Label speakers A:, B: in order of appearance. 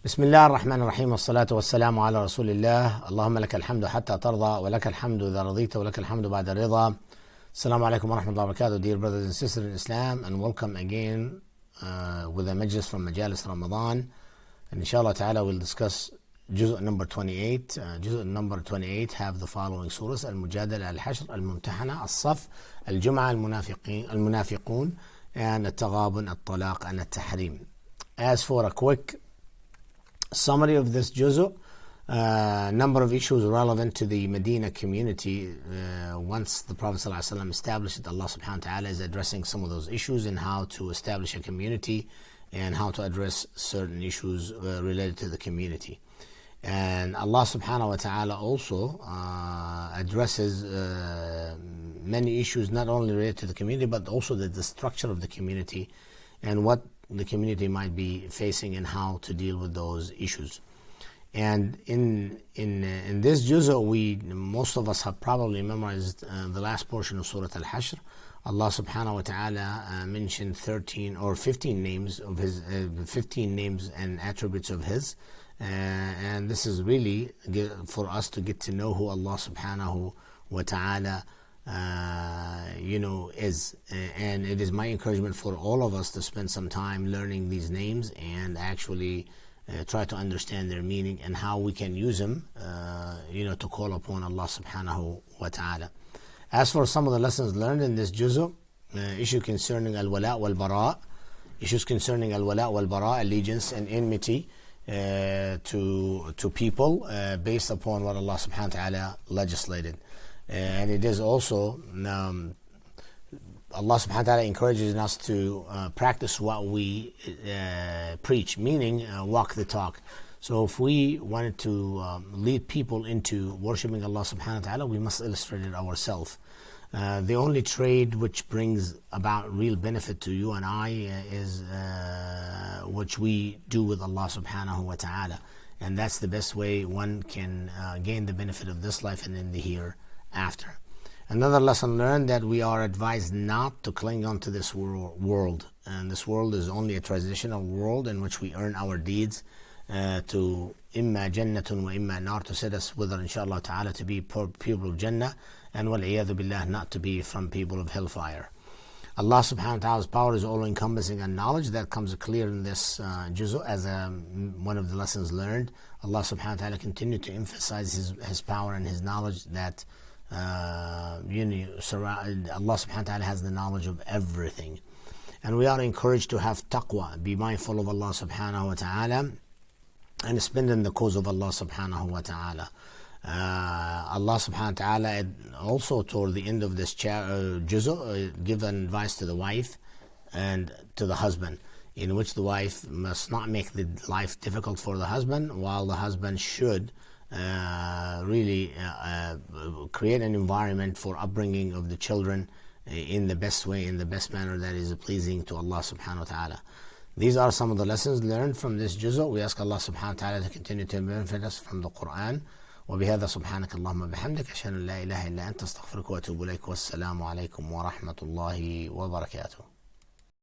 A: بسم الله الرحمن الرحيم والصلاة والسلام على رسول الله. اللهم لك الحمد حتى ترضى ولك الحمد إذا رضيت ولك الحمد بعد الرضا. Assalamu alaikum wa rahmatullahi wa barakatuh, dear brothers and sisters in Islam, and welcome again with a majlis from Majaalis Ramadan. And inshallah ta'ala we'll discuss juz' number 28. Juz' number 28 have the following surahs: Al-Mujadala, Al-Hashr, Al-Mumtahana, Al-Saf, Al-Jum'ah, Al-Munafiqun, and Al-Taghabun, Al-Talaq, and Al-Tahrim. As for a quick summary of this juz', number of issues relevant to the Medina community. Once the Prophet ﷺ established it, Allah subhanahu wa ta'ala is addressing some of those issues and how to establish a community and how to address certain issues related to the community. And Allah subhanahu wa ta'ala also addresses many issues not only related to the community but also the structure of the community and what the community might be facing and how to deal with those issues. And in this juz'ah, most of us have probably memorized the last portion of Surah Al-Hashr. Allah subhanahu wa ta'ala mentioned 13 or 15 names of His, 15 names and attributes of His. And this is really for us to get to know who Allah subhanahu wa ta'ala is. And it is my encouragement for all of us to spend some time learning these names and actually try to understand their meaning and how we can use them to call upon Allah subhanahu wa ta'ala. As for some of the lessons learned in this juz'ah, issue concerning al-wala' wal-bara', issues concerning al-wala' wal-bara', allegiance and enmity to people based upon what Allah subhanahu wa ta'ala legislated. And it is also Allah subhanahu wa ta'ala encourages us to practice what we preach, meaning walk the talk. So if we wanted to lead people into worshiping Allah subhanahu wa ta'ala, we must illustrate it ourselves. The only trade which brings about real benefit to you and I is which we do with Allah subhanahu wa ta'ala. And that's the best way one can gain the benefit of this life and in the hereafter. Another lesson learned, that we are advised not to cling on to this world. And this world is only a transitional world in which we earn our deeds to imma jannatun wa imma nar, to set us whether inshallah ta'ala to be people of Jannah and wal-iyadhu billah not to be from people of hellfire. Allah subhanahu wa ta'ala's power is all encompassing, and knowledge that comes clear in this juz'ah as one of the lessons learned. Allah subhanahu wa ta'ala continued to emphasize His power and His knowledge, that Allah subhanahu wa ta'ala has the knowledge of everything. And we are encouraged to have taqwa, be mindful of Allah subhanahu wa ta'ala and spend in the cause of Allah subhanahu wa ta'ala. Allah subhanahu wa ta'ala also toward the end of this juz'ah give advice to the wife and to the husband, in which the wife must not make the life difficult for the husband, while the husband should really create an environment for upbringing of the children in the best way, in the best manner that is pleasing to Allah subhanahu wa ta'ala. These are some of the lessons learned from this juz'ah. We ask Allah subhanahu wa ta'ala to continue to benefit us from the Quran. وبهذا سبحانك اللهم بحمدك أشهد أن لا إله إلا أنت أستغفرك وأتوب إليك والسلام عليكم ورحمة الله وبركاته.